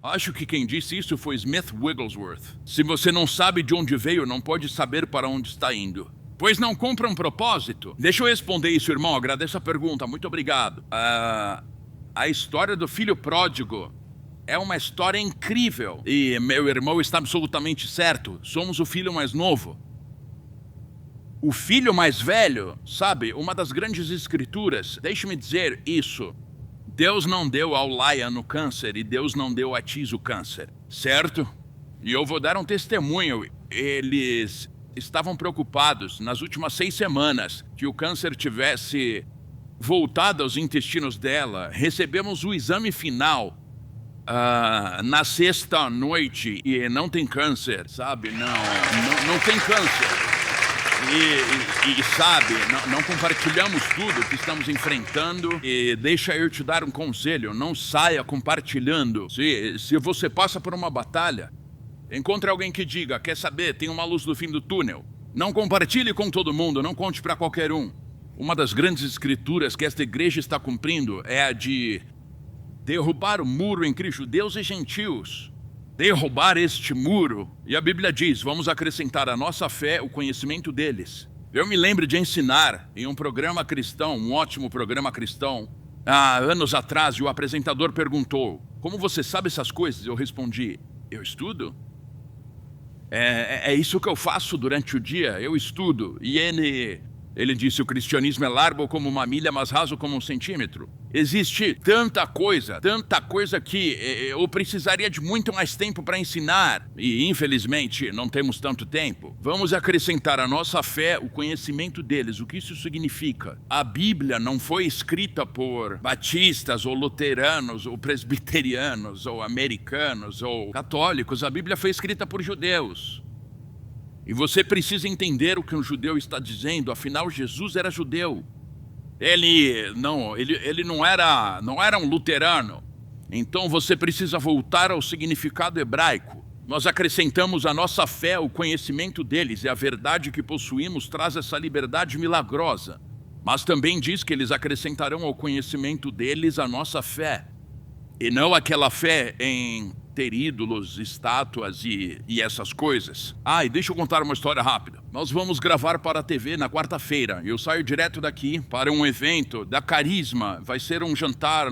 Acho que quem disse isso foi Smith Wigglesworth. Se você não sabe de onde veio, não pode saber para onde está indo. Pois não cumpra um propósito? Deixa eu responder isso, irmão. Agradeço a pergunta. Muito obrigado. A história do filho pródigo é uma história incrível. E meu irmão está absolutamente certo. Somos o filho mais novo. O filho mais velho, sabe, uma das grandes escrituras, deixe-me dizer isso. Deus não deu ao Lion o câncer e Deus não deu a ti o câncer, certo? E eu vou dar um testemunho. Eles estavam preocupados nas últimas 6 semanas que o câncer tivesse voltado aos intestinos dela. Recebemos o exame final na sexta noite e não tem câncer, sabe? Não tem câncer. E sabe, não compartilhamos tudo que estamos enfrentando. E deixa eu te dar um conselho, não saia compartilhando. Se você passa por uma batalha, encontre alguém que diga, quer saber, tem uma luz no fim do túnel. Não compartilhe com todo mundo, não conte para qualquer um. Uma das grandes escrituras que esta igreja está cumprindo é a de derrubar o muro entre judeus e gentios. Derrubar este muro. E a Bíblia diz, vamos acrescentar à nossa fé o conhecimento deles. Eu me lembro de ensinar em um programa cristão, um ótimo programa cristão, há anos atrás, e o apresentador perguntou, como você sabe essas coisas? Eu respondi, eu estudo. É isso que eu faço durante o dia, eu estudo. E ele disse, o cristianismo é largo como uma milha, mas raso como 1 centímetro. Existe tanta coisa que eu precisaria de muito mais tempo para ensinar. E, infelizmente, não temos tanto tempo. Vamos acrescentar à nossa fé o conhecimento deles. O que isso significa? A Bíblia não foi escrita por batistas, ou luteranos, ou presbiterianos, ou americanos, ou católicos. A Bíblia foi escrita por judeus. E você precisa entender o que um judeu está dizendo, afinal Jesus era judeu. Ele não era um luterano. Então você precisa voltar ao significado hebraico. Nós acrescentamos à nossa fé o conhecimento deles, e a verdade que possuímos traz essa liberdade milagrosa. Mas também diz que eles acrescentarão ao conhecimento deles a nossa fé. E não aquela fé em ter ídolos, estátuas e essas coisas. E deixa eu contar uma história rápida. Nós vamos gravar para a TV na quarta-feira. Eu saio direto daqui para um evento da Carisma. Vai ser um jantar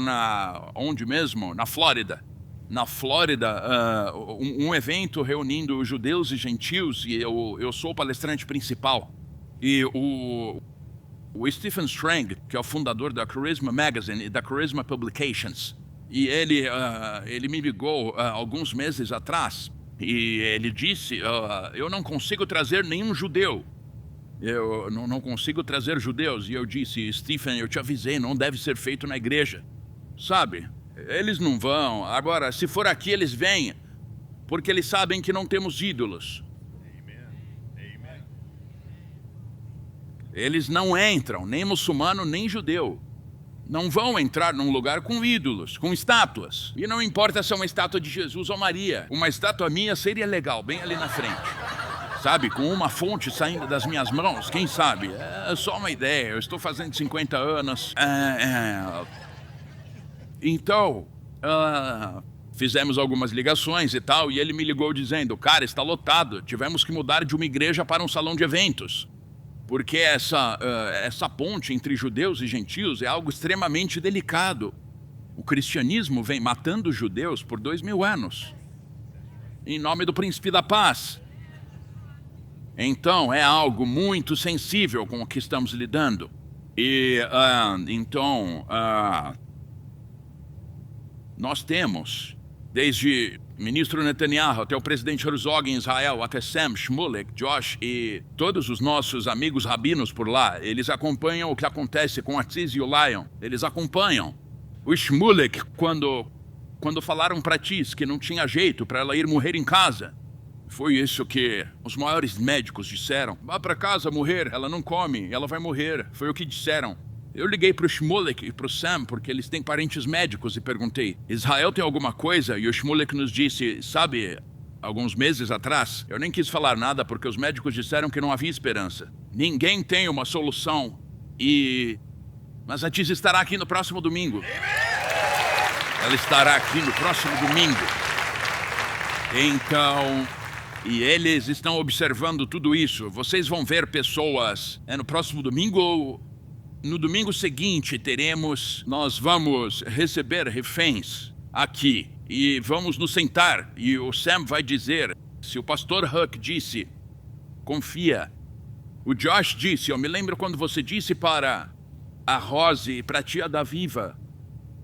onde mesmo? Na Flórida. Na Flórida, um evento reunindo judeus e gentios, e eu sou o palestrante principal. E o Stephen Strang, que é o fundador da Charisma Magazine e da Charisma Publications, e ele me ligou alguns meses atrás e ele disse, eu não consigo trazer nenhum judeu. Eu não consigo trazer judeus. E eu disse, Stephen, eu te avisei, não deve ser feito na igreja. Sabe, eles não vão. Agora, se for aqui, eles vêm, porque eles sabem que não temos ídolos. Amen. Eles não entram, nem muçulmano, nem judeu. Não vão entrar num lugar com ídolos, com estátuas. E não importa se é uma estátua de Jesus ou Maria. Uma estátua minha seria legal, bem ali na frente. Sabe, com uma fonte saindo das minhas mãos, quem sabe? É só uma ideia, eu estou fazendo 50 anos. Então, fizemos algumas ligações e tal, e ele me ligou dizendo, cara, está lotado, tivemos que mudar de uma igreja para um salão de eventos. Porque essa ponte entre judeus e gentios é algo extremamente delicado. O cristianismo vem matando os judeus por 2000 anos. Em nome do príncipe da paz. Então, é algo muito sensível com o que estamos lidando. E, nós temos, desde ministro Netanyahu, até o presidente Herzog em Israel, até Sam, Shmulek, Josh e todos os nossos amigos rabinos por lá, eles acompanham o que acontece com Aziz e o Lion. Eles acompanham. O Shmulek, quando falaram para Tiz que não tinha jeito para ela ir morrer em casa, foi isso que os maiores médicos disseram. Vá para casa morrer, ela não come, ela vai morrer. Foi o que disseram. Eu liguei pro Shmulek e pro Sam, porque eles têm parentes médicos, e perguntei, Israel tem alguma coisa? E o Shmulek nos disse, sabe, alguns meses atrás, eu nem quis falar nada porque os médicos disseram que não havia esperança. Ninguém tem uma solução. Mas a Tiz estará aqui no próximo domingo. Ela estará aqui no próximo domingo. Então, e eles estão observando tudo isso. Vocês vão ver pessoas. No próximo domingo ou no domingo seguinte nós vamos receber reféns aqui e vamos nos sentar e o Sam vai dizer, se o pastor Huck disse, confia. O Josh disse, eu me lembro quando você disse para a Rose e para a tia da Viva,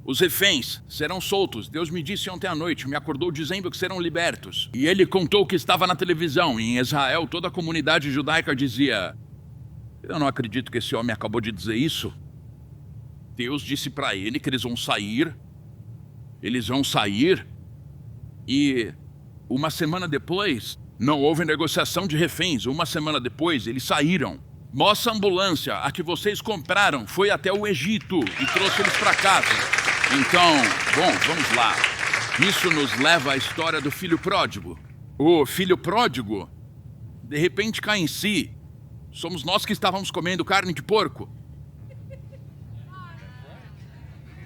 os reféns serão soltos. Deus me disse ontem à noite, me acordou dizendo que serão libertos. E ele contou que estava na televisão. E em Israel, toda a comunidade judaica dizia, eu não acredito que esse homem acabou de dizer isso. Deus disse para ele que eles vão sair e uma semana depois, não houve negociação de reféns. Uma semana depois, eles saíram. Nossa ambulância, a que vocês compraram, foi até o Egito e trouxe eles para casa. Então, bom, vamos lá. Isso nos leva à história do filho pródigo. O filho pródigo, de repente, cai em si. Somos nós que estávamos comendo carne de porco.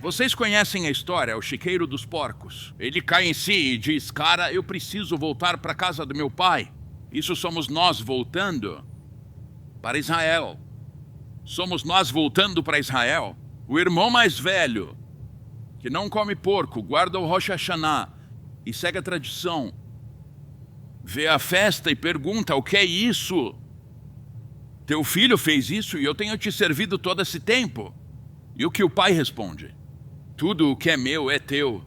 Vocês conhecem a história, o chiqueiro dos porcos. Ele cai em si e diz, cara, eu preciso voltar para a casa do meu pai. Isso somos nós voltando para Israel. Somos nós voltando para Israel. O irmão mais velho, que não come porco, guarda o Rosh Hashanah e segue a tradição, vê a festa e pergunta, o que é isso? Teu filho fez isso e eu tenho te servido todo esse tempo. E o que o pai responde? Tudo o que é meu é teu.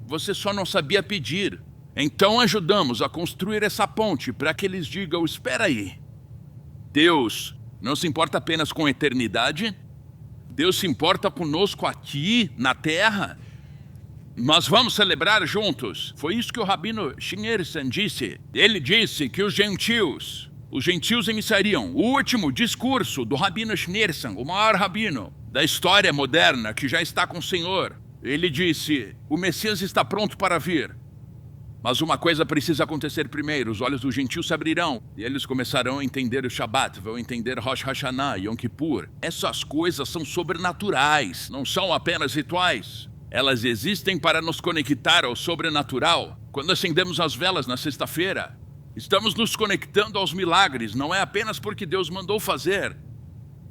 Você só não sabia pedir. Então ajudamos a construir essa ponte para que eles digam, espera aí. Deus não se importa apenas com a eternidade. Deus se importa conosco aqui, na terra. Nós vamos celebrar juntos. Foi isso que o Rabino Schneerson disse. Ele disse que os gentios iniciariam o último discurso do Rabino Schneerson, o maior rabino da história moderna que já está com o Senhor. Ele disse, o Messias está pronto para vir. Mas uma coisa precisa acontecer primeiro, os olhos dos gentios se abrirão e eles começarão a entender o Shabat, vão entender Rosh Hashanah, Yom Kippur. Essas coisas são sobrenaturais, não são apenas rituais. Elas existem para nos conectar ao sobrenatural. Quando acendemos as velas na sexta-feira, estamos nos conectando aos milagres, não é apenas porque Deus mandou fazer.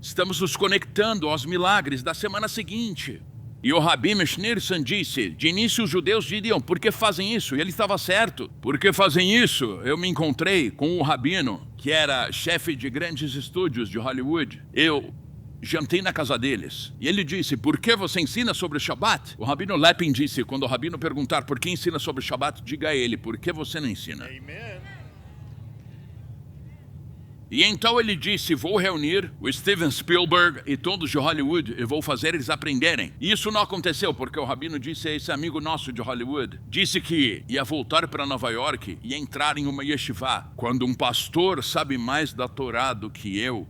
Estamos nos conectando aos milagres da semana seguinte. E o Rabino Schneerson disse, de início os judeus diriam, por que fazem isso? E ele estava certo. Por que fazem isso? Eu me encontrei com um rabino, que era chefe de grandes estúdios de Hollywood. Eu jantei na casa deles. E ele disse, por que você ensina sobre o Shabat? O Rabino Lepin disse, quando o rabino perguntar por que ensina sobre o Shabat, diga a ele, por que você não ensina? Amen. E então ele disse, vou reunir o Steven Spielberg e todos de Hollywood e vou fazer eles aprenderem. E isso não aconteceu porque o rabino disse a esse amigo nosso de Hollywood, disse que ia voltar para Nova York e entrar em uma yeshiva. Quando um pastor sabe mais da Torá do que eu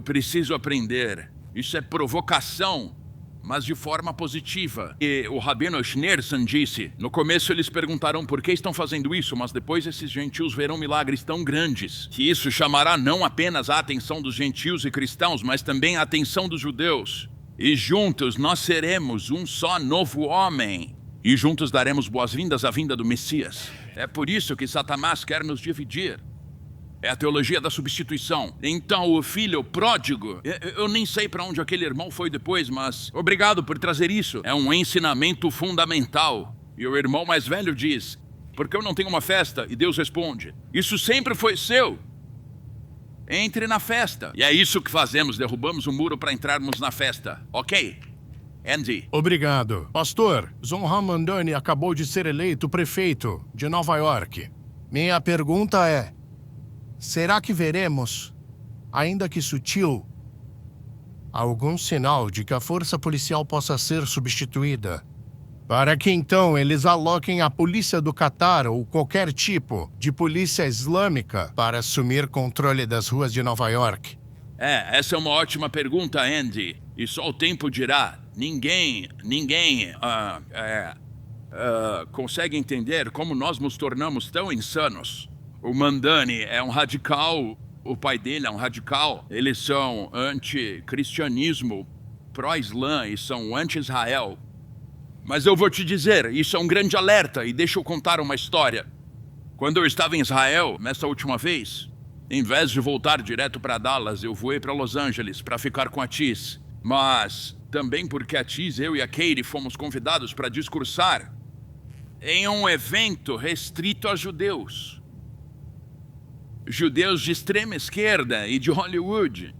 preciso aprender. Isso é provocação, mas de forma positiva. E o Rabino Schneerson disse, no começo eles perguntarão por que estão fazendo isso, mas depois esses gentios verão milagres tão grandes, que isso chamará não apenas a atenção dos gentios e cristãos, mas também a atenção dos judeus. E juntos nós seremos um só novo homem. E juntos daremos boas-vindas à vinda do Messias. É por isso que Satanás quer nos dividir. É a teologia da substituição. Então o filho pródigo, eu nem sei para onde aquele irmão foi depois, mas obrigado por trazer isso. É um ensinamento fundamental. E o irmão mais velho diz, por que eu não tenho uma festa? E Deus responde, isso sempre foi seu. Entre na festa. E é isso que fazemos, derrubamos o muro para entrarmos na festa. Ok? Andy. Obrigado. Pastor, Zohar Mamdani acabou de ser eleito prefeito de Nova York. Minha pergunta é, será que veremos, ainda que sutil, algum sinal de que a força policial possa ser substituída? Para que então eles aloquem a polícia do Catar ou qualquer tipo de polícia islâmica para assumir controle das ruas de Nova York? Essa é uma ótima pergunta, Andy. E só o tempo dirá. Ninguém consegue entender como nós nos tornamos tão insanos. O Mamdani é um radical, o pai dele é um radical. Eles são anti-cristianismo, pró-islã e são anti-Israel. Mas eu vou te dizer, isso é um grande alerta e deixa eu contar uma história. Quando eu estava em Israel, nessa última vez, em vez de voltar direto para Dallas, eu voei para Los Angeles para ficar com a Tis. Mas também porque a Tis, eu e a Katie fomos convidados para discursar em um evento restrito a judeus. Judeus de extrema esquerda e de Hollywood.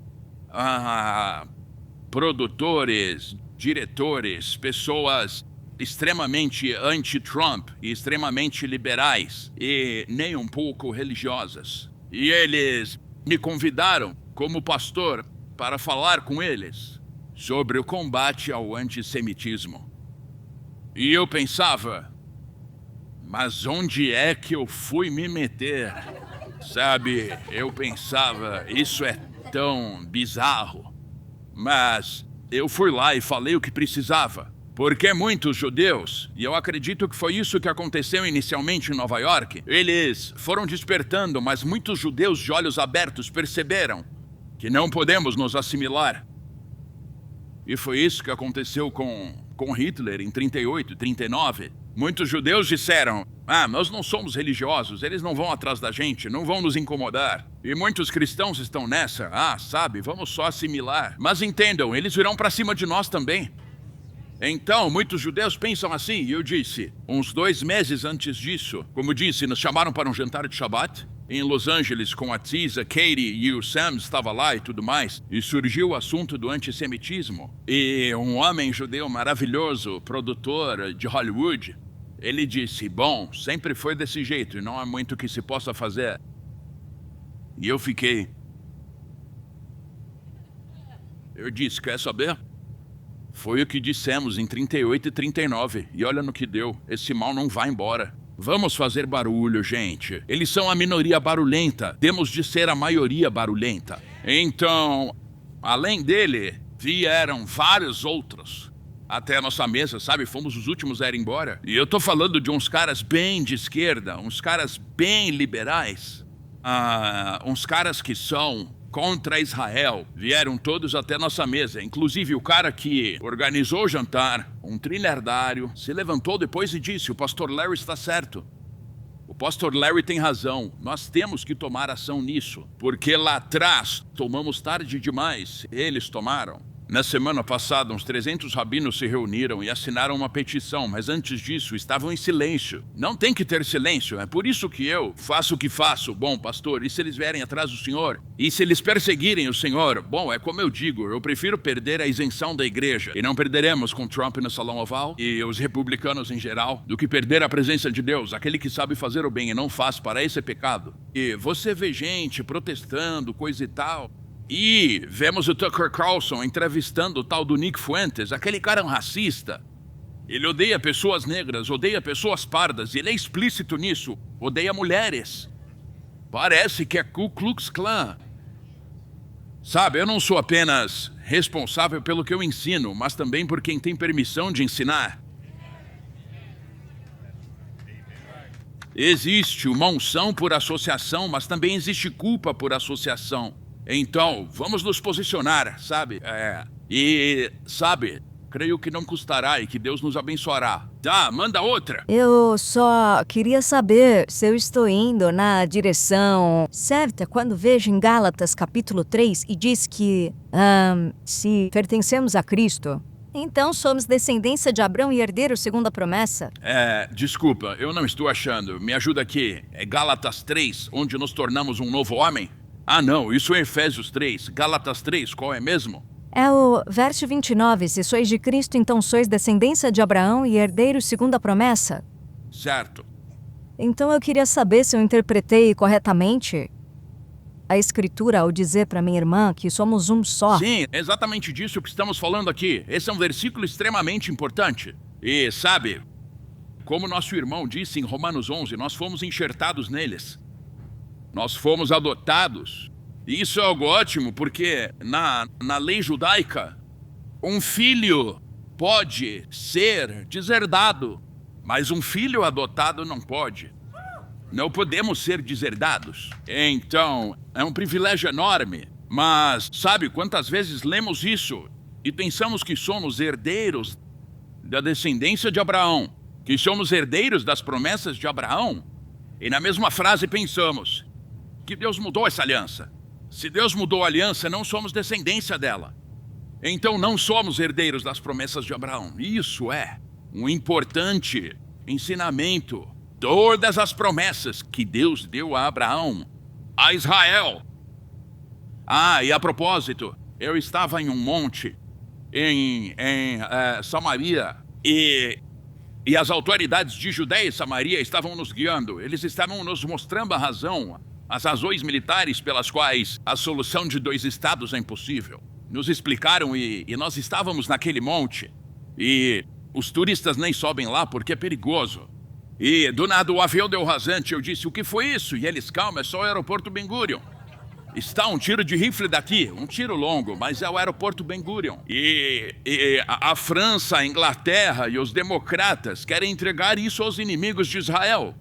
Produtores, diretores, pessoas extremamente anti-Trump e extremamente liberais e nem um pouco religiosas. E eles me convidaram como pastor para falar com eles sobre o combate ao antissemitismo. E eu pensava, mas onde é que eu fui me meter? Sabe, eu pensava, isso é tão bizarro. Mas eu fui lá e falei o que precisava. Porque muitos judeus, e eu acredito que foi isso que aconteceu inicialmente em Nova York, eles foram despertando, mas muitos judeus de olhos abertos perceberam que não podemos nos assimilar. E foi isso que aconteceu com Hitler em 38, 39. Muitos judeus disseram, nós não somos religiosos, eles não vão atrás da gente, não vão nos incomodar. E muitos cristãos estão nessa, vamos só assimilar. Mas entendam, eles virão para cima de nós também. Então, muitos judeus pensam assim, e eu disse, uns 2 meses antes disso, como disse, nos chamaram para um jantar de Shabbat, em Los Angeles com a Tisa, Katie e o Sam estava lá e tudo mais, e surgiu o assunto do antissemitismo. E um homem judeu maravilhoso, produtor de Hollywood, ele disse, bom, sempre foi desse jeito e não há muito que se possa fazer. E eu fiquei. Eu disse, quer saber? Foi o que dissemos em 38 e 39, e olha no que deu, esse mal não vai embora. Vamos fazer barulho, gente. Eles são a minoria barulhenta, temos de ser a maioria barulhenta. Então, além dele, vieram vários outros. Até a nossa mesa, sabe? Fomos os últimos a ir embora. E eu tô falando de uns caras bem de esquerda, uns caras bem liberais. Uns caras que são contra Israel. Vieram todos até nossa mesa, inclusive o cara que organizou o jantar, um trilhardário, se levantou depois e disse, o pastor Larry está certo. O pastor Larry tem razão, nós temos que tomar ação nisso, porque lá atrás tomamos tarde demais, eles tomaram. Na semana passada, uns 300 rabinos se reuniram e assinaram uma petição, mas antes disso estavam em silêncio. Não tem que ter silêncio, é por isso que eu faço o que faço. Bom, pastor, e se eles vierem atrás do senhor? E se eles perseguirem o senhor? Bom, é como eu digo, eu prefiro perder a isenção da igreja, e não perderemos com Trump no Salão Oval, e os republicanos em geral, do que perder a presença de Deus, aquele que sabe fazer o bem e não faz, para esse é pecado. E você vê gente protestando, coisa e tal. E vemos o Tucker Carlson entrevistando o tal do Nick Fuentes, aquele cara é um racista. Ele odeia pessoas negras, odeia pessoas pardas, e ele é explícito nisso, odeia mulheres. Parece que é Ku Klux Klan. Sabe, eu não sou apenas responsável pelo que eu ensino, mas também por quem tem permissão de ensinar. Existe uma unção por associação, mas também existe culpa por associação. Então, vamos nos posicionar, sabe? Creio que não custará e que Deus nos abençoará. Tá, manda outra. Eu só queria saber se eu estou indo na direção certa quando vejo em Gálatas capítulo 3 e diz que, se pertencemos a Cristo, então somos descendência de Abraão e herdeiros segundo a promessa. Desculpa, eu não estou achando. Me ajuda aqui. É Gálatas 3, onde nos tornamos um novo homem? Não, isso é Efésios 3. Gálatas 3, qual é mesmo? É o verso 29. Se sois de Cristo, então sois descendência de Abraão e herdeiros segundo a promessa. Certo. Então eu queria saber se eu interpretei corretamente a Escritura ao dizer para minha irmã que somos um só. Sim, é exatamente disso que estamos falando aqui. Esse é um versículo extremamente importante. E sabe, como nosso irmão disse em Romanos 11, nós fomos enxertados neles. Nós fomos adotados. E isso é algo ótimo, porque na lei judaica, um filho pode ser deserdado, mas um filho adotado não pode. Não podemos ser deserdados. Então, é um privilégio enorme. Mas, sabe, quantas vezes lemos isso e pensamos que somos herdeiros da descendência de Abraão, que somos herdeiros das promessas de Abraão. E na mesma frase pensamos que Deus mudou essa aliança. Se Deus mudou a aliança, não somos descendência dela. Então não somos herdeiros das promessas de Abraão. Isso é um importante ensinamento. Todas as promessas que Deus deu a Abraão, a Israel. E a propósito, eu estava em um monte em Samaria e as autoridades de Judeia e Samaria estavam nos guiando. Eles estavam nos mostrando a razão, as razões militares pelas quais a solução de 2 estados é impossível. Nos explicaram e nós estávamos naquele monte. E os turistas nem sobem lá porque é perigoso. E do nada o avião deu rasante. Eu disse, o que foi isso? E eles, calma, é só o aeroporto Ben Gurion. Está um tiro de rifle daqui, um tiro longo, mas é o aeroporto Ben Gurion. E a França, a Inglaterra e os democratas querem entregar isso aos inimigos de Israel.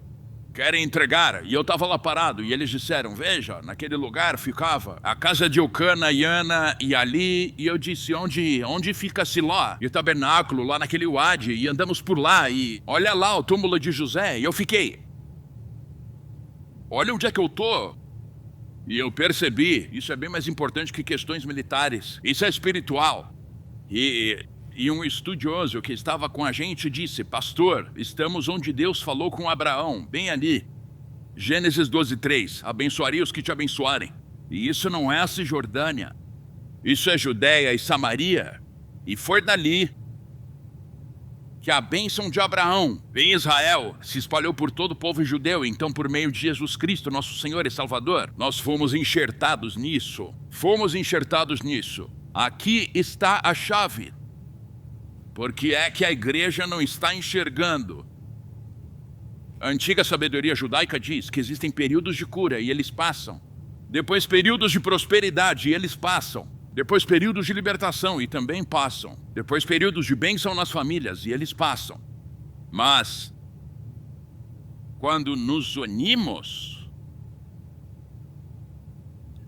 Querem entregar. E eu estava lá parado e eles disseram, veja, naquele lugar ficava a casa de Eucana, Iana e Ali. E eu disse, onde fica Siló? E o tabernáculo lá naquele Uade. E andamos por lá e olha lá o túmulo de José. E eu fiquei, olha onde é que eu tô. E eu percebi, isso é bem mais importante que questões militares. Isso é espiritual. E um estudioso que estava com a gente disse, pastor, estamos onde Deus falou com Abraão, bem ali. Gênesis 12:3, abençoaria os que te abençoarem. E isso não é a Cisjordânia. Isso é Judeia e Samaria. E foi dali que a bênção de Abraão em Israel se espalhou por todo o povo judeu. Então, por meio de Jesus Cristo, nosso Senhor e Salvador, nós fomos enxertados nisso. Aqui está a chave. Porque é que a igreja não está enxergando. A antiga sabedoria judaica diz que existem períodos de cura e eles passam. Depois períodos de prosperidade e eles passam. Depois períodos de libertação e também passam. Depois períodos de bênção nas famílias e eles passam. Mas, quando nos unimos,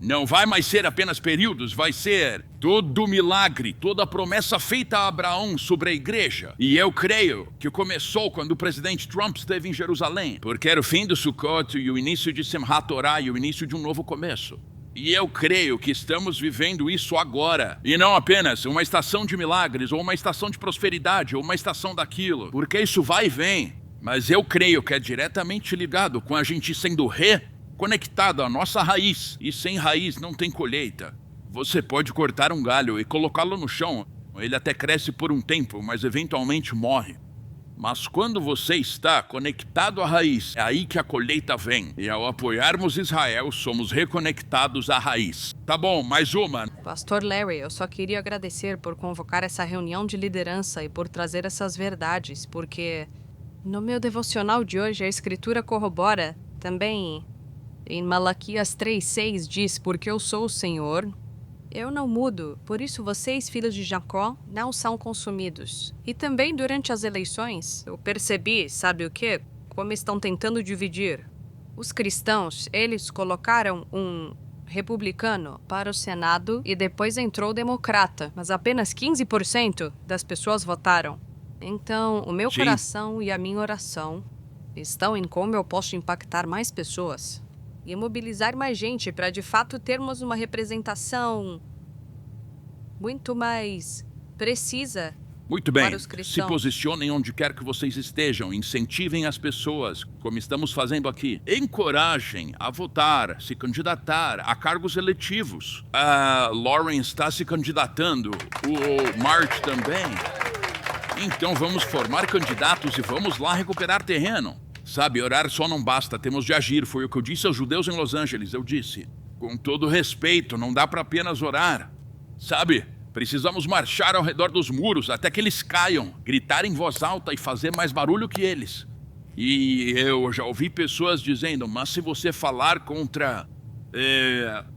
não vai mais ser apenas períodos, vai ser todo o milagre, toda a promessa feita a Abraão sobre a igreja. E eu creio que começou quando o presidente Trump esteve em Jerusalém, porque era o fim do Sukkot e o início de Simchat Torah e o início de um novo começo. E eu creio que estamos vivendo isso agora. E não apenas uma estação de milagres, ou uma estação de prosperidade, ou uma estação daquilo. Porque isso vai e vem. Mas eu creio que é diretamente ligado com a gente sendo reconectado à nossa raiz. E sem raiz não tem colheita. Você pode cortar um galho e colocá-lo no chão. Ele até cresce por um tempo, mas eventualmente morre. Mas quando você está conectado à raiz, é aí que a colheita vem. E ao apoiarmos Israel, somos reconectados à raiz. Tá bom, mais uma. Pastor Larry, eu só queria agradecer por convocar essa reunião de liderança e por trazer essas verdades, porque no meu devocional de hoje a Escritura corrobora também em Malaquias 3:6 diz, porque eu sou o Senhor, eu não mudo, por isso vocês, filhos de Jacó, não são consumidos. E também durante as eleições, eu percebi, sabe o quê? Como estão tentando dividir. Os cristãos, eles colocaram um republicano para o Senado e depois entrou o democrata, mas apenas 15% das pessoas votaram. Então, o meu coração e a minha oração estão em como eu posso impactar mais pessoas e mobilizar mais gente para de fato termos uma representação muito mais precisa. Muito bem, para os cristãos. Se posicionem onde quer que vocês estejam, incentivem as pessoas, como estamos fazendo aqui. Encorajem a votar, se candidatar a cargos eletivos. A Lauren está se candidatando, o Mark também. Então vamos formar candidatos e vamos lá recuperar terreno. Sabe, orar só não basta, temos de agir. Foi o que eu disse aos judeus em Los Angeles. Eu disse, com todo respeito, não dá para apenas orar. Sabe, precisamos marchar ao redor dos muros até que eles caiam, gritar em voz alta e fazer mais barulho que eles. E eu já ouvi pessoas dizendo, mas se você falar contra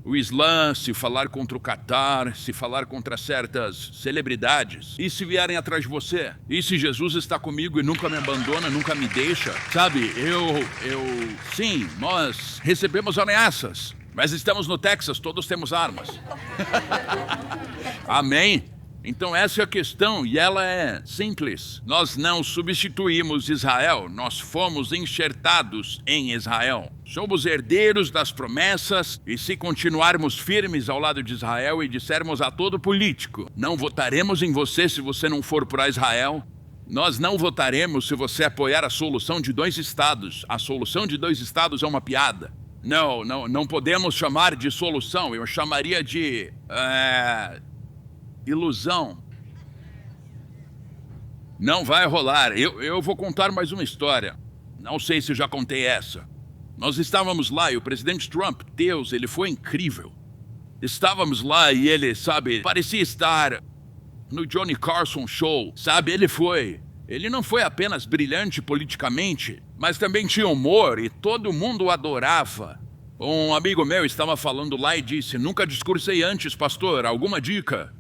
o Islã, se falar contra o Catar, se falar contra certas celebridades, e se vierem atrás de você? E se Jesus está comigo e nunca me abandona, nunca me deixa? Sabe, sim, nós recebemos ameaças, mas estamos no Texas, todos temos armas. Amém? Então essa é a questão e ela é simples. Nós não substituímos Israel, nós fomos enxertados em Israel. Somos herdeiros das promessas e se continuarmos firmes ao lado de Israel e dissermos a todo político, não votaremos em você se você não for para Israel, nós não votaremos se você apoiar a solução de 2 estados. A solução de 2 estados é uma piada. Não podemos chamar de solução, eu chamaria de ilusão. Não vai rolar. Eu vou contar mais uma história. Não sei se já contei essa. Nós estávamos lá e o presidente Trump, Deus, ele foi incrível. Estávamos lá e ele, sabe, parecia estar no Johnny Carson Show, sabe? Ele não foi apenas brilhante politicamente, mas também tinha humor e todo mundo o adorava. Um amigo meu estava falando lá e disse, nunca discursei antes, pastor, alguma dica?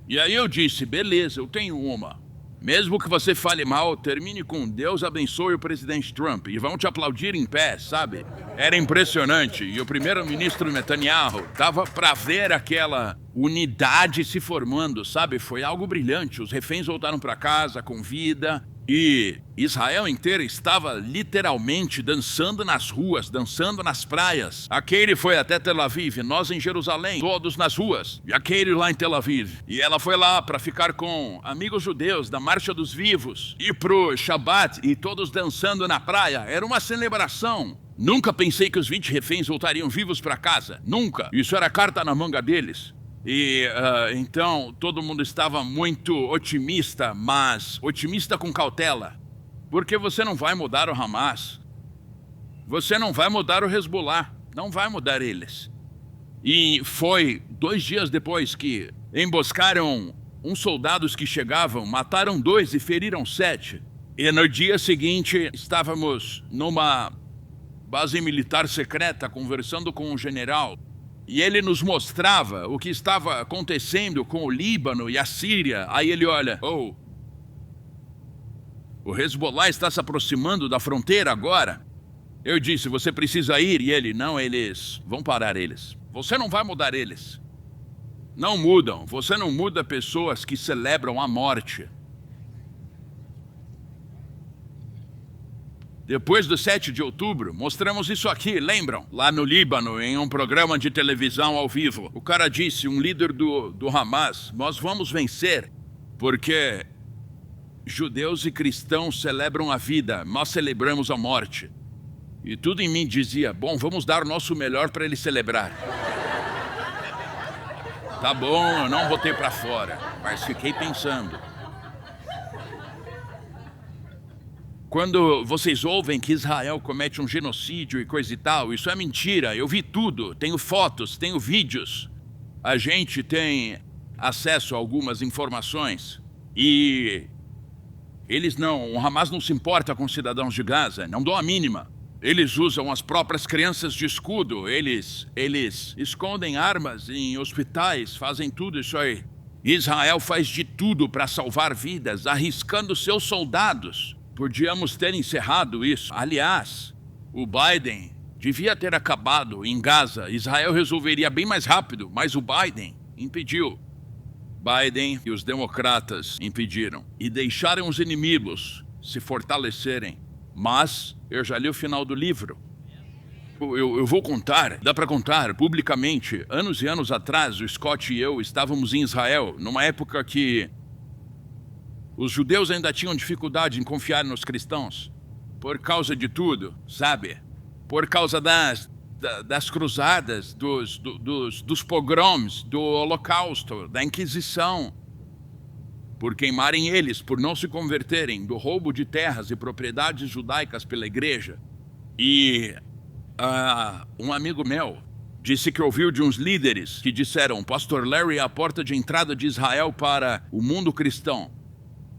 E aí eu disse, beleza, eu tenho uma. Mesmo que você fale mal, termine com Deus abençoe o presidente Trump e vão te aplaudir em pé, sabe? Era impressionante e o primeiro-ministro Netanyahu dava pra ver aquela unidade se formando, sabe? Foi algo brilhante, os reféns voltaram pra casa com vida e Israel inteira estava literalmente dançando nas ruas, dançando nas praias. A Katie foi até Tel Aviv, nós em Jerusalém, todos nas ruas. E a Katie lá em Tel Aviv. E ela foi lá para ficar com amigos judeus da Marcha dos Vivos. E pro Shabat, e todos dançando na praia. Era uma celebração. Nunca pensei que os 20 reféns voltariam vivos para casa. Nunca. Isso era carta na manga deles. E então todo mundo estava muito otimista, mas otimista com cautela. Porque você não vai mudar o Hamas. Você não vai mudar o Hezbollah. Não vai mudar eles. E foi 2 dias depois que emboscaram uns soldados que chegavam, mataram 2 e feriram 7. E no dia seguinte estávamos numa base militar secreta conversando com um general. E ele nos mostrava o que estava acontecendo com o Líbano e a Síria. Aí ele olha, o Hezbollah está se aproximando da fronteira agora. Eu disse, você precisa ir. E ele, não, eles vão parar eles. Você não vai mudar eles. Não mudam. Você não muda pessoas que celebram a morte. Depois do 7 de outubro, mostramos isso aqui, lembram? Lá no Líbano, em um programa de televisão ao vivo. O cara disse, um líder do Hamas, nós vamos vencer, porque judeus e cristãos celebram a vida, nós celebramos a morte. E tudo em mim dizia, bom, vamos dar o nosso melhor para ele celebrar. Tá bom, eu não botei para fora, mas fiquei pensando. Quando vocês ouvem que Israel comete um genocídio e coisa e tal, isso é mentira, eu vi tudo, tenho fotos, tenho vídeos. A gente tem acesso a algumas informações e o Hamas não se importa com cidadãos de Gaza, não dão a mínima. Eles usam as próprias crianças de escudo, eles escondem armas em hospitais, fazem tudo isso aí. Israel faz de tudo para salvar vidas, arriscando seus soldados. Podíamos ter encerrado isso. Aliás, o Biden devia ter acabado em Gaza. Israel resolveria bem mais rápido, mas o Biden impediu. Biden e os democratas impediram. E deixaram os inimigos se fortalecerem. Mas eu já li o final do livro. Eu vou contar, dá para contar publicamente. Anos e anos atrás, o Scott e eu estávamos em Israel, numa época que os judeus ainda tinham dificuldade em confiar nos cristãos. Por causa de tudo, sabe? Por causa das cruzadas, dos pogroms, do Holocausto, da Inquisição. Por queimarem eles, por não se converterem, do roubo de terras e propriedades judaicas pela igreja. E um amigo meu disse que ouviu de uns líderes que disseram, Pastor Larry é a porta de entrada de Israel para o mundo cristão.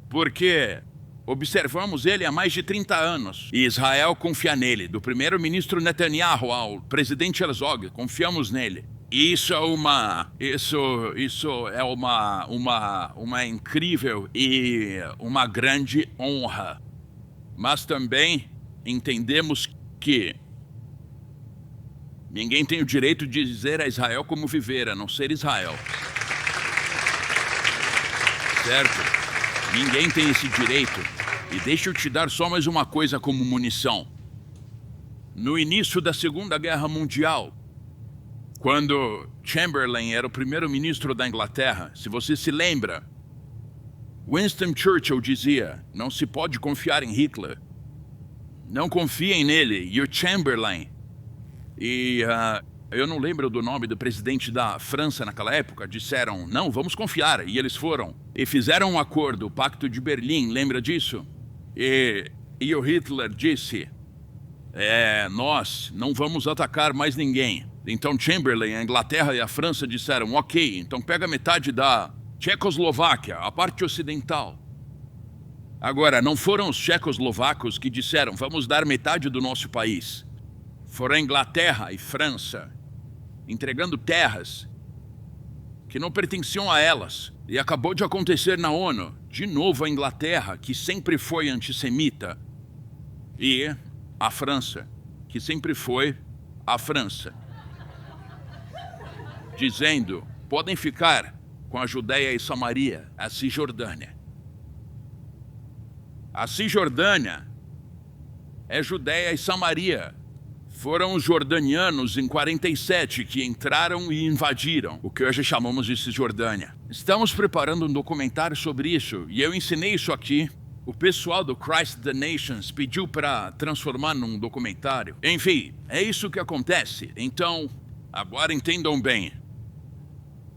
Porque observamos ele há mais de 30 anos. E Israel confia nele. Do primeiro-ministro Netanyahu ao presidente Herzog, confiamos nele. Isso é uma incrível e uma grande honra. Mas também entendemos que ninguém tem o direito de dizer a Israel como viver, a não ser Israel. certo. Ninguém tem esse direito. E deixa eu te dar só mais uma coisa como munição. No início da Segunda Guerra Mundial, quando Chamberlain era o primeiro-ministro da Inglaterra, se você se lembra, Winston Churchill dizia: não se pode confiar em Hitler. Não confiem nele. E o Chamberlain e eu não lembro do nome do presidente da França naquela época, disseram: não, vamos confiar. E eles foram e fizeram um acordo, o Pacto de Berlim, lembra disso? E o Hitler disse: nós não vamos atacar mais ninguém. Então Chamberlain, a Inglaterra e a França disseram: ok, então pega metade da Tchecoslováquia, a parte ocidental. Agora, não foram os tchecoslovacos que disseram: vamos dar metade do nosso país. Foram a Inglaterra e França, entregando terras que não pertenciam a elas. E acabou de acontecer na ONU, de novo a Inglaterra, que sempre foi antissemita, e a França, que sempre foi a França, dizendo: podem ficar com a Judéia e Samaria, a Cisjordânia. A Cisjordânia é Judéia e Samaria. Foram os jordanianos em 47 que entraram e invadiram o que hoje chamamos de Cisjordânia. Estamos preparando um documentário sobre isso e eu ensinei isso aqui. O pessoal do Christ the Nations pediu para transformar num documentário. Enfim, é isso que acontece. Então, agora entendam bem.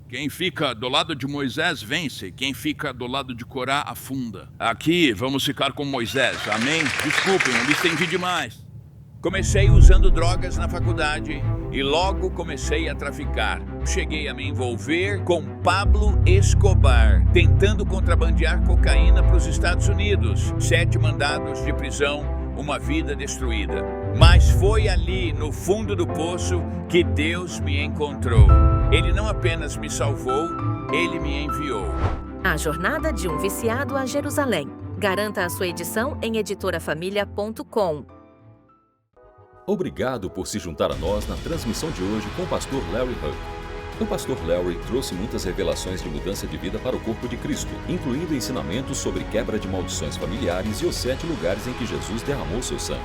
Quem fica do lado de Moisés vence, quem fica do lado de Corá afunda. Aqui vamos ficar com Moisés, amém? Desculpem, eu me estendi demais. Comecei usando drogas na faculdade e logo comecei a traficar. Cheguei a me envolver com Pablo Escobar, tentando contrabandear cocaína para os Estados Unidos. 7 mandados de prisão, uma vida destruída. Mas foi ali, no fundo do poço, que Deus me encontrou. Ele não apenas me salvou, ele me enviou. A Jornada de um Viciado a Jerusalém. Garanta a sua edição em editorafamilia.com. Obrigado por se juntar a nós na transmissão de hoje com o pastor Larry Huck. O pastor Larry trouxe muitas revelações de mudança de vida para o corpo de Cristo, incluindo ensinamentos sobre quebra de maldições familiares e os 7 lugares em que Jesus derramou seu sangue.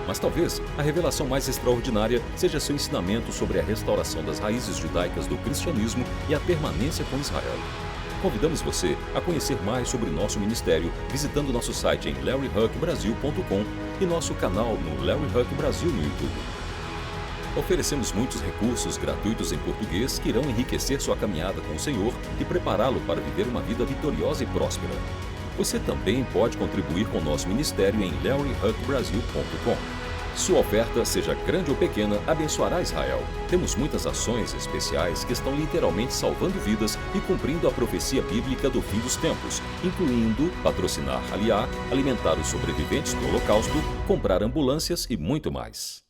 Mas talvez a revelação mais extraordinária seja seu ensinamento sobre a restauração das raízes judaicas do cristianismo e a permanência com Israel. Convidamos você a conhecer mais sobre nosso ministério visitando nosso site em larryhuckbrasil.com e nosso canal no Larry Huck Brasil no YouTube. Oferecemos muitos recursos gratuitos em português que irão enriquecer sua caminhada com o Senhor e prepará-lo para viver uma vida vitoriosa e próspera. Você também pode contribuir com nosso ministério em larryhuckbrasil.com. Sua oferta, seja grande ou pequena, abençoará Israel. Temos muitas ações especiais que estão literalmente salvando vidas e cumprindo a profecia bíblica do fim dos tempos, incluindo patrocinar Aliá, alimentar os sobreviventes do Holocausto, comprar ambulâncias e muito mais.